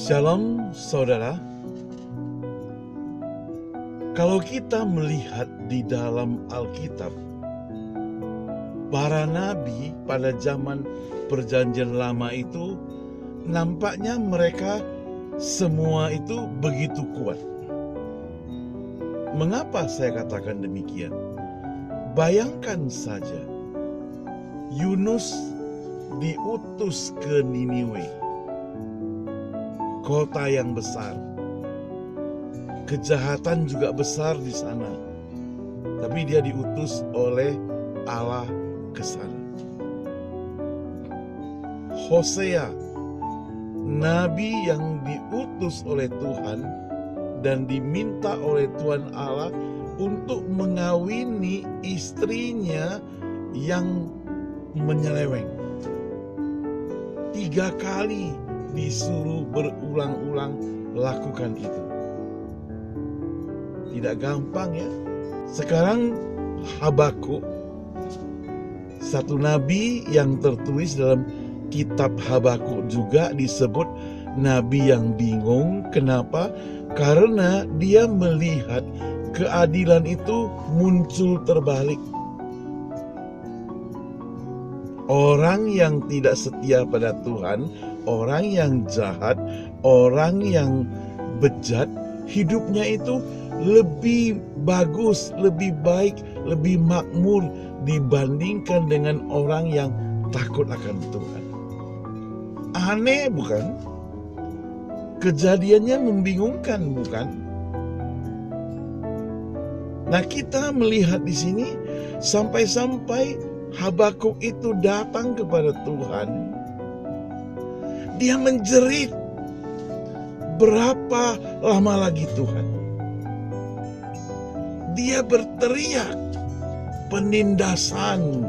Shalom saudara. Kalau kita melihat di dalam Alkitab, para nabi pada zaman Perjanjian Lama itu nampaknya mereka semua itu begitu kuat. Mengapa saya katakan demikian? Bayangkan saja, Yunus diutus ke Niniwe, kota yang besar. Kejahatan juga besar di sana. Tapi dia diutus oleh Allah ke sana. Hosea, nabi yang diutus oleh Tuhan dan diminta oleh Tuhan Allah untuk mengawini istrinya yang menyeleweng. 3 kali disuruh berulang-ulang lakukan itu. Tidak gampang ya. Sekarang Habakuk, satu nabi yang tertulis dalam kitab Habakuk juga disebut nabi yang bingung. Kenapa? Karena dia melihat keadilan itu muncul terbalik. Orang yang tidak setia pada Tuhan, orang yang jahat, orang yang bejat, hidupnya itu lebih bagus, lebih baik, lebih makmur dibandingkan dengan orang yang takut akan Tuhan. Aneh bukan? Kejadiannya membingungkan bukan? Nah, kita melihat di sini sampai-sampai Habakuk itu datang kepada Tuhan. Dia menjerit, berapa lama lagi Tuhan? Dia berteriak penindasan.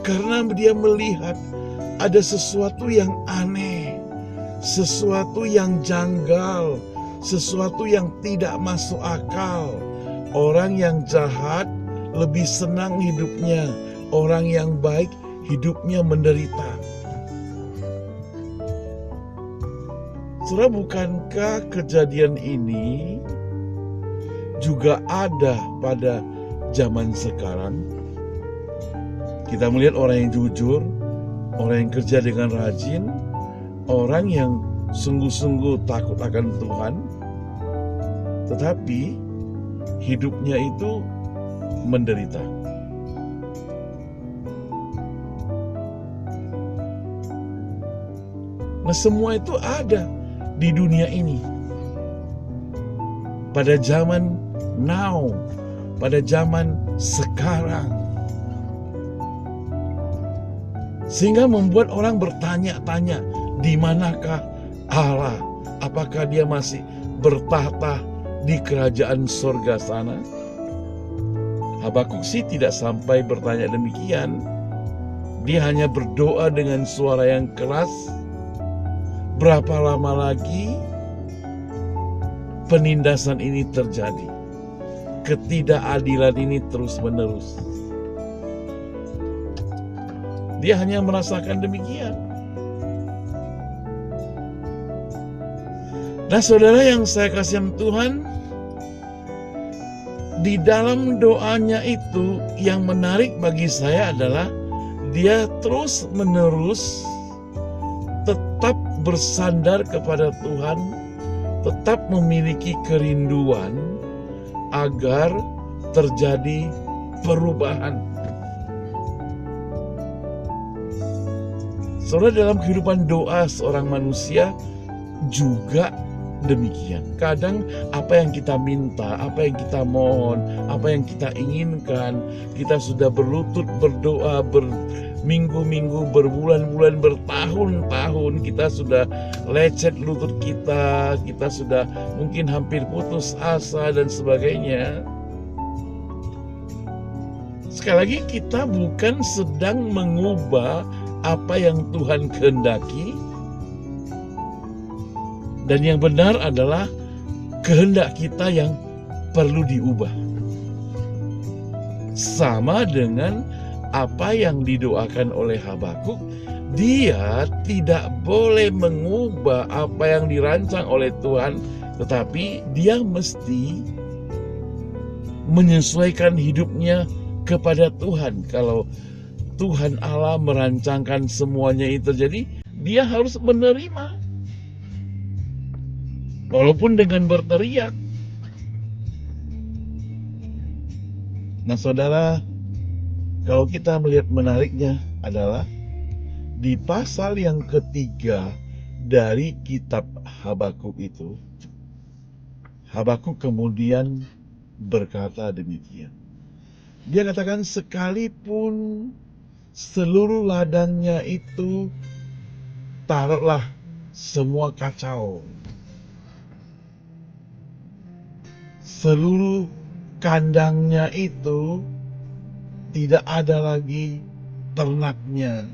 Karena dia melihat ada sesuatu yang aneh, sesuatu yang janggal, sesuatu yang tidak masuk akal. Orang yang jahat lebih senang hidupnya, orang yang baik hidupnya menderita. Saudara, bukankah kejadian ini juga ada pada zaman sekarang? Kita melihat orang yang jujur, orang yang kerja dengan rajin, orang yang sungguh-sungguh takut akan Tuhan, tetapi hidupnya itu menderita. Nah, semua itu ada di dunia ini. Pada zaman now, pada zaman sekarang. Sehingga membuat orang bertanya-tanya, di manakah Allah? Apakah dia masih bertahta di kerajaan sorga sana? Habakuk sih tidak sampai bertanya demikian. Dia hanya berdoa dengan suara yang keras. Berapa lama lagi penindasan ini terjadi? Ketidakadilan ini terus-menerus. Dia hanya merasakan demikian. Nah, saudara yang saya kasihi Tuhan, di dalam doanya itu yang menarik bagi saya adalah dia terus-menerus tetap bersandar kepada Tuhan, tetap memiliki kerinduan agar terjadi perubahan. Saudara, dalam kehidupan doa seorang manusia juga demikian. Kadang apa yang kita minta, apa yang kita mohon, apa yang kita inginkan, kita sudah berlutut berdoa berminggu-minggu, berbulan-bulan, bertahun-tahun, kita sudah lecet lutut kita sudah mungkin hampir putus asa dan sebagainya. Sekali lagi, kita bukan sedang mengubah apa yang Tuhan kehendaki. Dan yang benar adalah kehendak kita yang perlu diubah. Sama dengan apa yang didoakan oleh Habakuk, Dia tidak boleh mengubah apa yang dirancang oleh Tuhan, tetapi dia mesti menyesuaikan hidupnya kepada Tuhan. Kalau Tuhan Allah merancangkan semuanya itu terjadi, dia harus menerima. Walaupun dengan berteriak. Nah saudara, kalau kita melihat menariknya adalah di pasal yang ketiga dari kitab Habakuk itu, Habakuk kemudian berkata demikian. Dia katakan, sekalipun seluruh ladangnya itu taruhlah semua kacau, seluruh kandangnya itu tidak ada lagi ternaknya,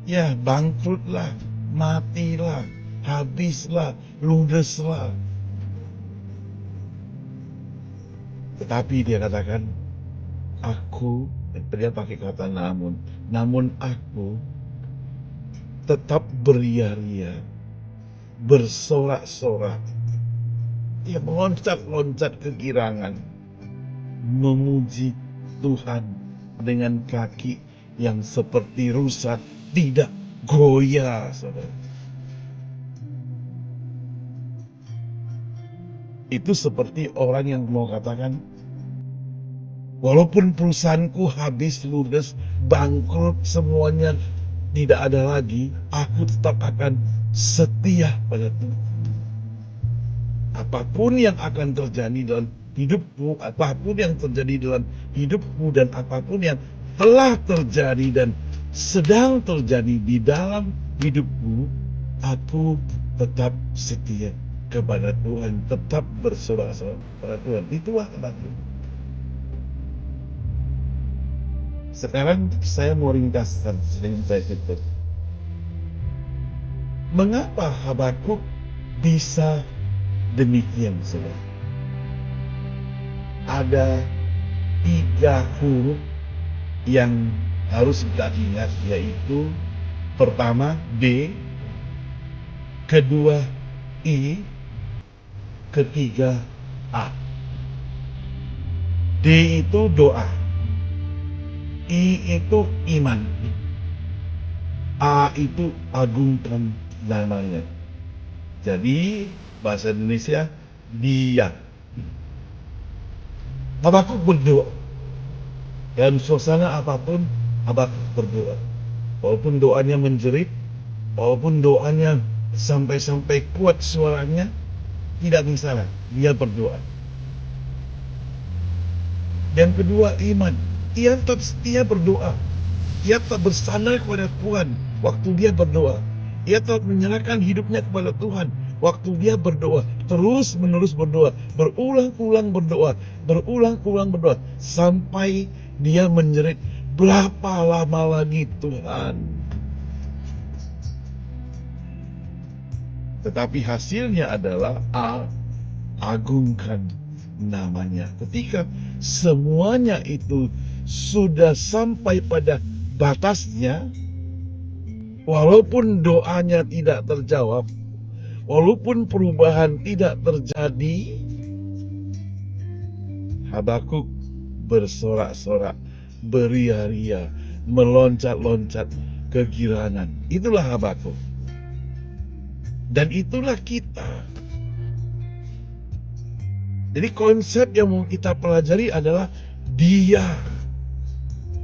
ya bangkrutlah, matilah, habislah, ludeslah. Tetapi dia katakan, aku, dia pakai kata namun aku tetap beria-ria, bersorak-sorak, dia meloncat-loncat kegirangan, memuji Tuhan dengan kaki yang seperti rusa, tidak goyah, saudara. Itu seperti orang yang mau katakan, walaupun perusahaanku habis, ludes, bangkrut, semuanya tidak ada lagi, aku tetap akan setia pada Tuhan. Apapun yang akan terjadi dalam hidupku, apapun yang terjadi dalam hidupku, dan apapun yang telah terjadi dan sedang terjadi di dalam hidupku, aku tetap setia kepada Tuhan, tetap bersorak-sorak kepada Tuhan. Itulah aku. Sekarang saya mau ringkaskan sedikit saya tutup. Mengapa Habakuk bisa demikian, saudara? Ada 3 huruf yang harus kita ingat, yaitu pertama D, kedua I, ketiga A. D itu doa, I itu iman, A itu agungkan namanya. Jadi bahasa Indonesia dia. Habakuk berdoa. Dalam suasana apapun, Habakuk berdoa. Walaupun doanya menjerit, walaupun doanya sampai-sampai kuat suaranya, tidak masalah, dia berdoa. Yang kedua, iman. Dia tetap setia berdoa. Dia tetap bersandar kepada Tuhan waktu dia berdoa. Dia tetap menyerahkan hidupnya kepada Tuhan waktu dia berdoa. Terus menerus berdoa, berulang-ulang berdoa, berulang-ulang berdoa, sampai dia menjerit, berapa lama lagi Tuhan? Tetapi hasilnya adalah agungkan namanya. Ketika semuanya itu sudah sampai pada batasnya, walaupun doanya tidak terjawab, walaupun perubahan tidak terjadi, Habakuk bersorak-sorak, beria-ria, meloncat-loncat kegirangan. Itulah Habakuk. Dan itulah kita. Jadi konsep yang mau kita pelajari adalah dia.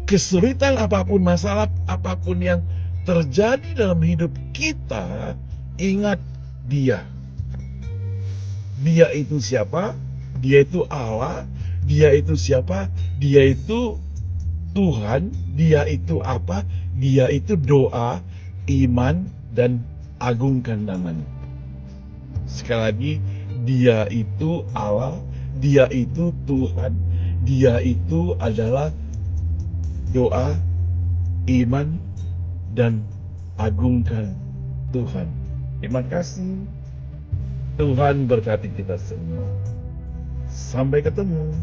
Kesulitan apapun, masalah apapun yang terjadi dalam hidup kita, ingat dia. Dia itu siapa? Dia itu Allah. Dia itu siapa? Dia itu Tuhan. Dia itu apa? Dia itu doa, iman, dan agungkan namanya. Sekali lagi, dia itu Allah, dia itu Tuhan, dia itu adalah doa, iman, dan agungkan Tuhan. Terima kasih. Tuhan berkati kita semua. Sampai ketemu.